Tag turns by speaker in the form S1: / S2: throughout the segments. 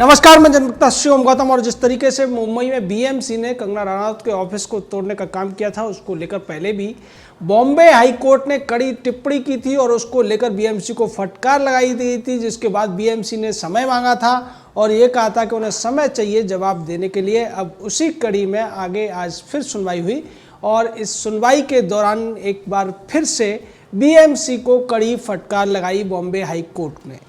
S1: नमस्कार, मैं जनता शिवम गौतम। और जिस तरीके से मुंबई में बीएमसी ने कंगना रनौत के ऑफिस को तोड़ने का काम किया था, उसको लेकर पहले भी बॉम्बे हाई कोर्ट ने कड़ी टिप्पणी की थी और उसको लेकर बीएमसी को फटकार लगाई गई थी, जिसके बाद बीएमसी ने समय मांगा था और ये कहा था कि उन्हें समय चाहिए जवाब देने के लिए। अब उसी कड़ी में आगे आज फिर सुनवाई हुई और इस सुनवाई के दौरान एक बार फिर से बीएमसी को कड़ी फटकार लगाई बॉम्बे हाई कोर्ट ने।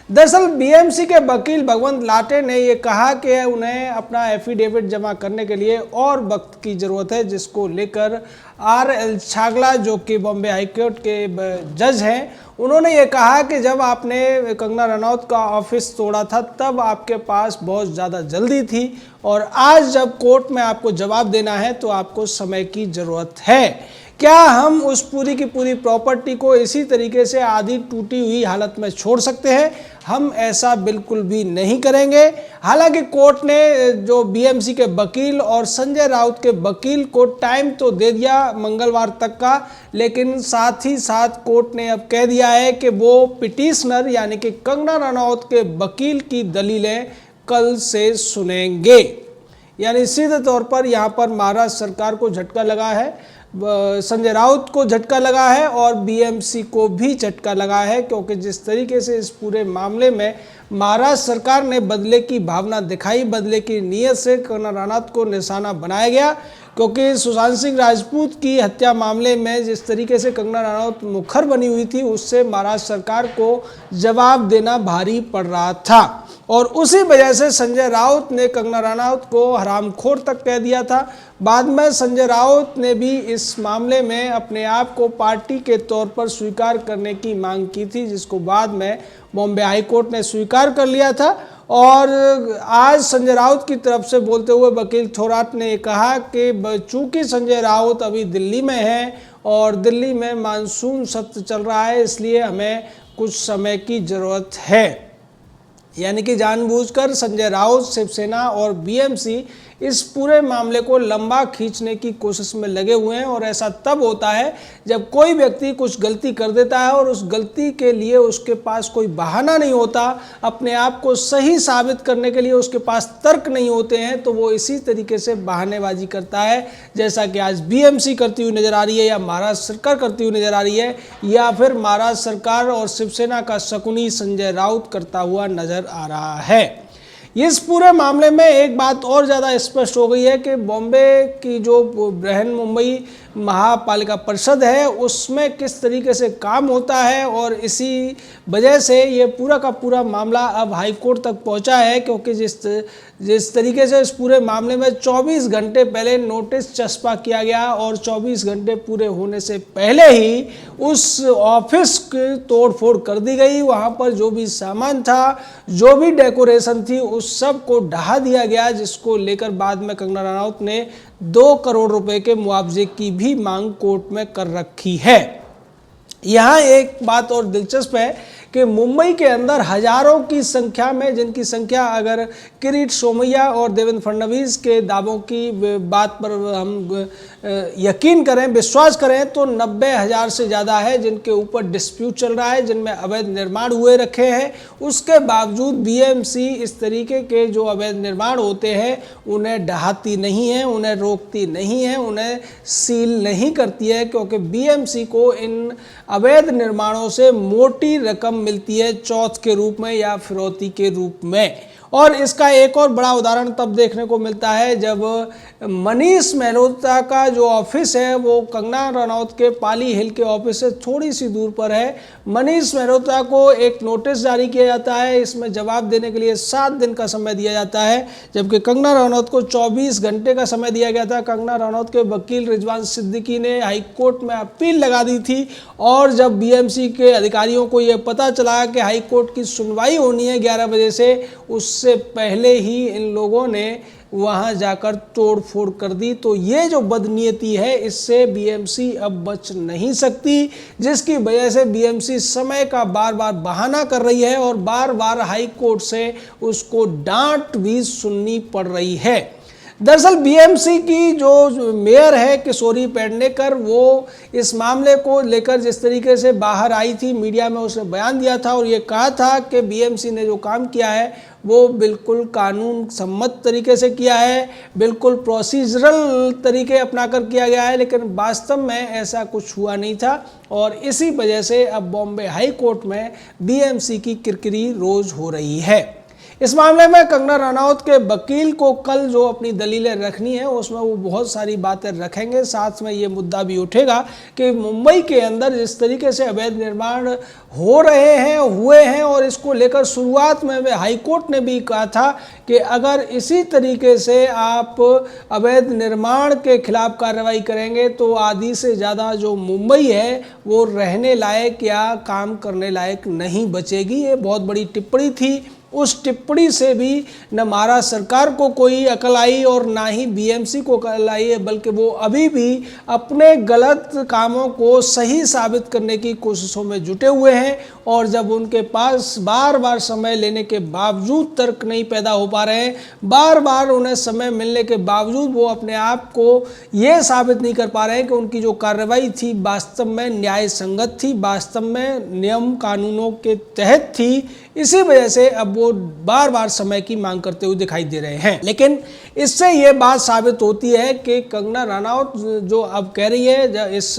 S1: दरअसल बीएमसी के वकील भगवंत लाटे ने ये कहा कि उन्हें अपना एफिडेविट जमा करने के लिए और वक्त की ज़रूरत है, जिसको लेकर आर.एल. छागला जो कि बॉम्बे हाई कोर्ट के जज हैं, उन्होंने ये कहा कि जब आपने कंगना रनौत का ऑफिस तोड़ा था तब आपके पास बहुत ज़्यादा जल्दी थी और आज जब कोर्ट में आपको जवाब देना है तो आपको समय की ज़रूरत है। क्या हम उस पूरी की पूरी प्रॉपर्टी को इसी तरीके से आधी टूटी हुई हालत में छोड़ सकते हैं? हम ऐसा बिल्कुल भी नहीं करेंगे। हालांकि कोर्ट ने जो बीएमसी के वकील और संजय राउत के वकील को टाइम तो दे दिया मंगलवार तक का, लेकिन साथ ही साथ कोर्ट ने अब कह दिया है कि वो पिटिशनर यानी कि कंगना रनौत के वकील की दलीलें कल से सुनेंगे। यानी सीधे तौर पर यहाँ पर महाराष्ट्र सरकार को झटका लगा है, संजय राउत को झटका लगा है और बीएमसी को भी झटका लगा है, क्योंकि जिस तरीके से इस पूरे मामले में महाराष्ट्र सरकार ने बदले की भावना दिखाई, बदले की नीयत से कंगना रनौत को निशाना बनाया गया। क्योंकि सुशांत सिंह राजपूत की हत्या मामले में जिस तरीके से कंगना रनौत मुखर बनी हुई थी, उससे महाराष्ट्र सरकार को जवाब देना भारी पड़ रहा था और उसी वजह से संजय राउत ने कंगना रनौत को हरामखोर तक कह दिया था। बाद में संजय राउत ने भी इस मामले में अपने आप को पार्टी के तौर पर स्वीकार करने की मांग की थी, जिसको बाद में बॉम्बे हाई कोर्ट ने स्वीकार कर लिया था। और आज संजय राउत की तरफ से बोलते हुए वकील थोराट ने कहा कि चूंकि संजय राउत अभी दिल्ली में है और दिल्ली में मानसून सत्र चल रहा है, इसलिए हमें कुछ समय की ज़रूरत है। यानी कि जानबूझकर संजय राउत, शिवसेना और बीएमसी इस पूरे मामले को लंबा खींचने की कोशिश में लगे हुए हैं। और ऐसा तब होता है जब कोई व्यक्ति कुछ गलती कर देता है और उस गलती के लिए उसके पास कोई बहाना नहीं होता, अपने आप को सही साबित करने के लिए उसके पास तर्क नहीं होते हैं, तो वो इसी तरीके से बहानेबाजी करता है, जैसा कि आज बीएमसी करती हुई नजर आ रही है या महाराष्ट्र सरकार करती हुई नजर आ रही है या फिर महाराष्ट्र सरकार और शिवसेना का शकुनी संजय राउत करता हुआ नजर आ रहा है। इस पूरे मामले में एक बात और ज़्यादा स्पष्ट हो गई है कि बॉम्बे की जो बृहन मुंबई महापालिका परिषद है उसमें किस तरीके से काम होता है और इसी वजह से ये पूरा का पूरा मामला अब हाई कोर्ट तक पहुंचा है। क्योंकि जिस तरीके से इस पूरे मामले में 24 घंटे पहले नोटिस चस्पा किया गया और 24 घंटे पूरे होने से पहले ही उस ऑफिस की तोड़फोड़ कर दी गई। वहाँ पर जो भी सामान था, जो भी डेकोरेशन थी, उस सब को ढहा दिया गया, जिसको लेकर बाद में कंगना रनौत ने 2 करोड़ रुपए के मुआवजे की भी मांग कोर्ट में कर रखी है। यहाँ एक बात और दिलचस्प है कि मुंबई के अंदर हजारों की संख्या में, जिनकी संख्या अगर किरीट सोमैया और देवेंद्र फडणवीस के दावों की बात पर हम यकीन करें, विश्वास करें, तो 90,000 से ज़्यादा है जिनके ऊपर डिस्प्यूट चल रहा है, जिनमें अवैध निर्माण हुए रखे हैं। उसके बावजूद बीएमसी इस तरीके के जो अवैध निर्माण होते हैं उन्हें ढहाती नहीं है, उन्हें रोकती नहीं है, उन्हें सील नहीं करती है, क्योंकि बीएमसी को इन अवैध निर्माणों से मोटी रकम मिलती है चौथ के रूप में या फिरौती के रूप में। और इसका एक और बड़ा उदाहरण तब देखने को मिलता है जब मनीष मेहरोत्रा का जो ऑफिस है वो कंगना रनौत के पाली हिल के ऑफिस से थोड़ी सी दूर पर है। मनीष मेहरोत्रा को एक नोटिस जारी किया जाता है, इसमें जवाब देने के लिए 7 दिन का समय दिया जाता है, जबकि कंगना रनौत को 24 घंटे का समय दिया गया था। कंगना रनौत के वकील रिजवान सिद्दीकी ने हाई कोर्ट में अपील लगा दी थी और जब बीएमसी के अधिकारियों को यह पता चला कि हाई कोर्ट की सुनवाई होनी है 11 बजे से, उससे पहले ही इन लोगों ने वहां जाकर तोड़फोड़ कर दी। तो ये जो बदनीयती है, इससे बीएमसी अब बच नहीं सकती, जिसकी वजह से बीएमसी समय का बार बार बहाना कर रही है और बार बार हाई कोर्ट से उसको डांट भी सुननी पड़ रही है। दरअसल बीएमसी की जो मेयर है किशोरी पेडनेकर, वो इस मामले को लेकर जिस तरीके से बाहर आई थी, मीडिया में उसने बयान दिया था और ये कहा था कि बीएमसी ने जो काम किया है वो बिल्कुल कानून सम्मत तरीके से किया है, बिल्कुल प्रोसीजरल तरीके अपनाकर किया गया है, लेकिन वास्तव में ऐसा कुछ हुआ नहीं था। और इसी वजह से अब बॉम्बे हाई कोर्ट में बीएमसी की किरकिरी रोज हो रही है। इस मामले में कंगना रनौत के वकील को कल जो अपनी दलीलें रखनी है उसमें वो बहुत सारी बातें रखेंगे। साथ में ये मुद्दा भी उठेगा कि मुंबई के अंदर जिस तरीके से अवैध निर्माण हो रहे हैं, हुए हैं, और इसको लेकर शुरुआत में हाईकोर्ट ने भी कहा था कि अगर इसी तरीके से आप अवैध निर्माण के खिलाफ कार्रवाई करेंगे तो आधी से ज़्यादा जो मुंबई है वो रहने लायक या काम करने लायक नहीं बचेगी। ये बहुत बड़ी टिप्पणी थी। उस टिप्पणी से भी न महाराष्ट्र सरकार को कोई अकल आई और ना ही बीएमसी को अकल आई है, बल्कि वो अभी भी अपने गलत कामों को सही साबित करने की कोशिशों में जुटे हुए हैं। और जब उनके पास बार बार समय लेने के बावजूद तर्क नहीं पैदा हो पा रहे हैं, बार बार उन्हें समय मिलने के बावजूद वो अपने आप को ये साबित नहीं कर पा रहे हैं कि उनकी जो कार्रवाई थी वास्तव में न्याय संगत थी, वास्तव में नियम कानूनों के तहत थी, इसी वजह से अब वो बार बार समय की मांग करते हुए दिखाई दे रहे हैं। लेकिन इससे ये बात साबित होती है कि कंगना रनौत जो अब कह रही है, इस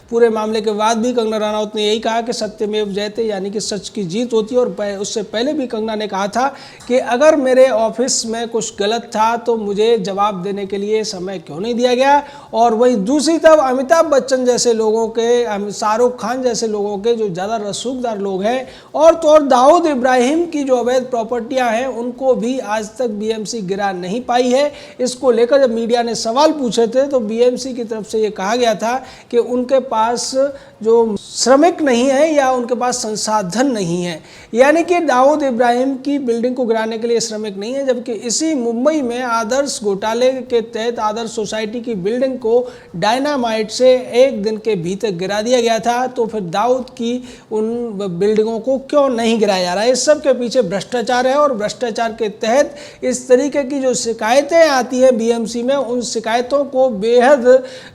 S1: पूरे मामले के बाद भी कंगना रनौत ने यही कहा कि सत्यमेव जयते, यानी कि सच की जीत होती है। और उससे पहले भी कंगना ने कहा था कि अगर मेरे ऑफिस में कुछ गलत था तो मुझे जवाब देने के लिए समय क्यों नहीं दिया गया। और वहीं दूसरी तरफ अमिताभ बच्चन जैसे लोगों के, शाहरुख खान जैसे लोगों के जो ज़्यादा रसूखदार लोग हैं, और तो और दाऊद इब्राहिम की जो अवैध प्रॉपर्टियां हैं उनको भी आज तक बीएमसी गिरा नहीं पाई है। इसको लेकर जब मीडिया ने सवाल पूछे थे तो बीएमसी की तरफ से ये कहा गया था कि उनके पास जो श्रमिक नहीं है या उनके पास संसाधन नहीं है, यानी कि दाऊद इब्राहिम की बिल्डिंग को गिराने के लिए श्रमिक नहीं है। जबकि इसी मुंबई में आदर्श घोटाले के तहत आदर्श सोसाइटी की बिल्डिंग को डायनामाइट से एक दिन के भीतर गिरा दिया गया था, तो फिर दाऊद की उन बिल्डिंगों को क्यों नहीं गिराया जा रहा है? इस सब के पीछे भ्रष्टाचार है। और भ्रष्टाचार के तहत इस तरीके की जो शिकायतें आती है बीएमसी में, उन शिकायतों को बेहद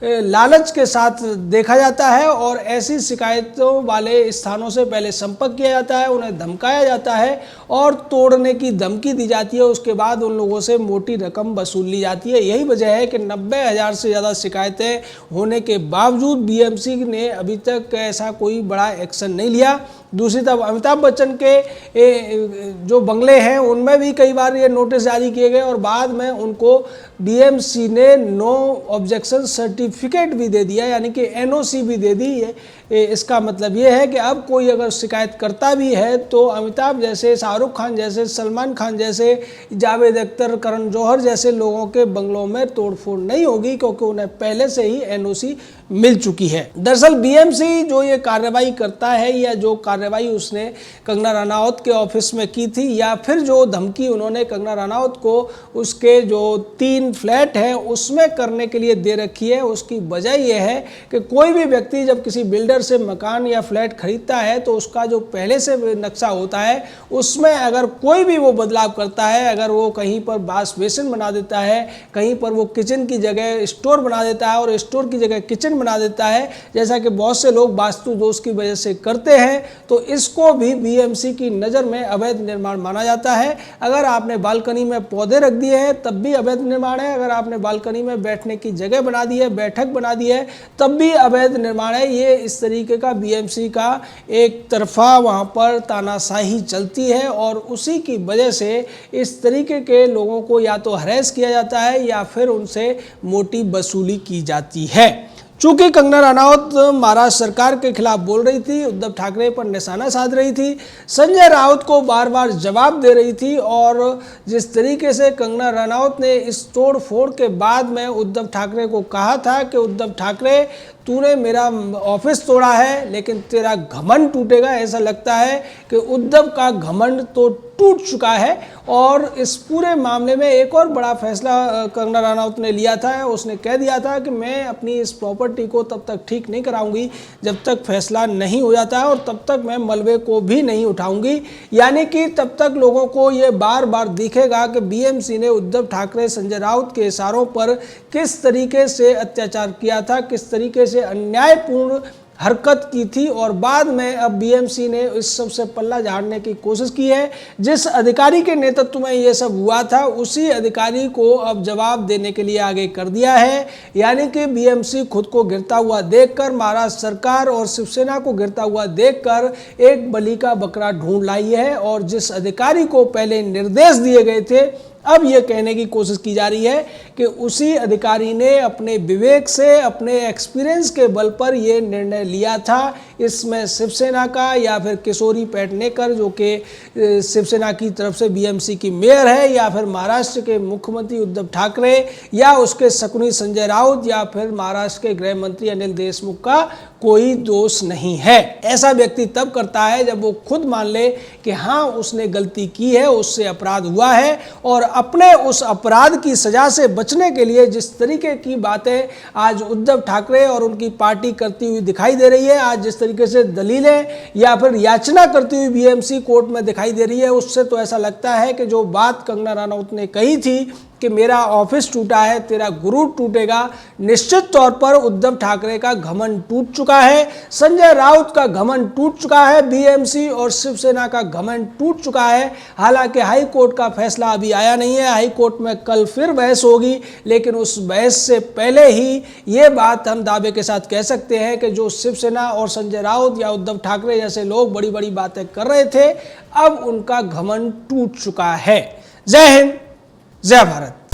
S1: लालच के साथ देखा जाता है और ऐसी शिकायतों वाले स्थानों से पहले संपर्क किया जाता है, उन्हें धमकाया जाता है और तोड़ने की धमकी दी जाती है। उसके बाद उन लोगों से मोटी रकम वसूल ली जाती है। यही वजह है कि 90,000 से ज़्यादा शिकायतें होने के बावजूद बीएमसी ने अभी तक ऐसा कोई बड़ा एक्शन नहीं लिया। दूसरी तरफ अमिताभ बच्चन के जो बंगले हैं उनमें भी कई बार ये नोटिस जारी किए गए और बाद में उनको बीएमसी ने नो ऑब्जेक्शन सर्टिफिकेट भी दे दिया, यानी कि एनओसी भी दे दी है। इसका मतलब ये है कि अब कोई अगर शिकायत करता भी है तो अमिताभ जैसे, शाहरुख खान जैसे, सलमान खान जैसे, जावेद अख्तर, करण जौहर जैसे लोगों के बंगलों में तोड़फोड़ नहीं होगी, क्योंकि उन्हें पहले से ही एनओसी मिल चुकी है। दरअसल बीएमसी जो ये कार्रवाई करता है या जो कार्रवाई उसने कंगना रनौत के ऑफिस में की थी या फिर जो धमकी उन्होंने कंगना रनौत को उसके जो 3 फ्लैट हैं उसमें करने के लिए दे रखी है, उसकी वजह यह है कि कोई भी व्यक्ति जब किसी बिल्डर से मकान या फ्लैट खरीदता है तो उसका जो पहले से नक्शा होता है उसमें अगर कोई भी वो बदलाव करता है, अगर वो कहीं पर वॉश बेसिन बना देता है, कहीं पर वो किचन की जगह स्टोर बना देता है और स्टोर की जगह किचन बना देता है, जैसा कि बहुत से लोग वास्तु दोष की वजह से करते हैं, तो इसको भी बीएमसी की नज़र में अवैध निर्माण माना जाता है। अगर आपने बालकनी में पौधे रख दिए हैं तब भी अवैध निर्माण है, अगर आपने बालकनी में बैठने की जगह बना दी है, बैठक बना दी है, तब भी अवैध निर्माण है। ये इस तरीके का बीएमसी का एक तरफा वहाँ पर तानाशाही चलती है और उसी की वजह से इस तरीके के लोगों को या तो हरेस किया जाता है या फिर उनसे मोटी वसूली की जाती है। चूंकि कंगना रनौत महाराष्ट्र सरकार के खिलाफ बोल रही थी, उद्धव ठाकरे पर निशाना साध रही थी, संजय राउत को बार बार जवाब दे रही थी और जिस तरीके से कंगना रनौत ने इस तोड़ फोड़ के बाद में उद्धव ठाकरे को कहा था कि उद्धव ठाकरे तूने मेरा ऑफिस तोड़ा है लेकिन तेरा घमंड टूटेगा, ऐसा लगता है कि उद्धव का घमंड तो टूट चुका है। और इस पूरे मामले में एक और बड़ा फैसला कंगना रनौत ने लिया था। उसने कह दिया था कि मैं अपनी इस प्रॉपर्टी को तब तक ठीक नहीं कराऊंगी जब तक फैसला नहीं हो जाता है, और तब तक मैं मलबे को भी नहीं उठाऊंगी। यानी कि तब तक लोगों को ये बार बार दिखेगा कि बीएमसी ने उद्धव ठाकरे, संजय राउत के इशारों पर किस तरीके से अत्याचार किया था, किस तरीके से अन्यायपूर्ण हरकत की थी। और बाद में अब बीएमसी ने इस सब से पल्ला झाड़ने की कोशिश की है। जिस अधिकारी के नेतृत्व में ये सब हुआ था उसी अधिकारी को अब जवाब देने के लिए आगे कर दिया है। यानी कि बीएमसी खुद को गिरता हुआ देखकर, महाराष्ट्र सरकार और शिवसेना को गिरता हुआ देखकर एक बलि का बकरा ढूंढ लाई है। और जिस अधिकारी को पहले निर्देश दिए गए थे, अब यह कहने की कोशिश की जा रही है कि उसी अधिकारी ने अपने विवेक से, अपने एक्सपीरियंस के बल पर यह निर्णय लिया था। इसमें शिवसेना का या फिर किशोरी पेडनेकर जो कि शिवसेना की तरफ से बीएमसी की मेयर है, या फिर महाराष्ट्र के मुख्यमंत्री उद्धव ठाकरे, या उसके शकुनी संजय राउत, या फिर महाराष्ट्र के गृह मंत्री अनिल देशमुख का कोई दोष नहीं है। ऐसा व्यक्ति तब करता है जब वो खुद मान ले कि हाँ उसने गलती की है, उससे अपराध हुआ है, और अपने उस अपराध की सजा से बचने के लिए जिस तरीके की बातें आज उद्धव ठाकरे और उनकी पार्टी करती हुई दिखाई दे रही है, आज जिस तरीके से दलीलें या फिर याचना करती हुई बीएमसी कोर्ट में दिखाई दे रही है, उससे तो ऐसा लगता है कि जो बात कंगना रनौत ने कही थी कि मेरा ऑफिस टूटा है, तेरा गुरु टूटेगा, निश्चित तौर पर उद्धव ठाकरे का घमंड टूट चुका है, संजय राउत का घमंड टूट चुका है, बीएमसी और शिवसेना का घमंड टूट चुका है। हालांकि हाई कोर्ट का फैसला अभी आया नहीं है, हाई कोर्ट में कल फिर बहस होगी, लेकिन उस बहस से पहले ही ये बात हम दावे के साथ कह सकते हैं कि जो शिवसेना और संजय राउत या उद्धव ठाकरे जैसे लोग बड़ी बड़ी बातें कर रहे थे, अब उनका घमंड टूट चुका है। जय हिंद, जय भारत।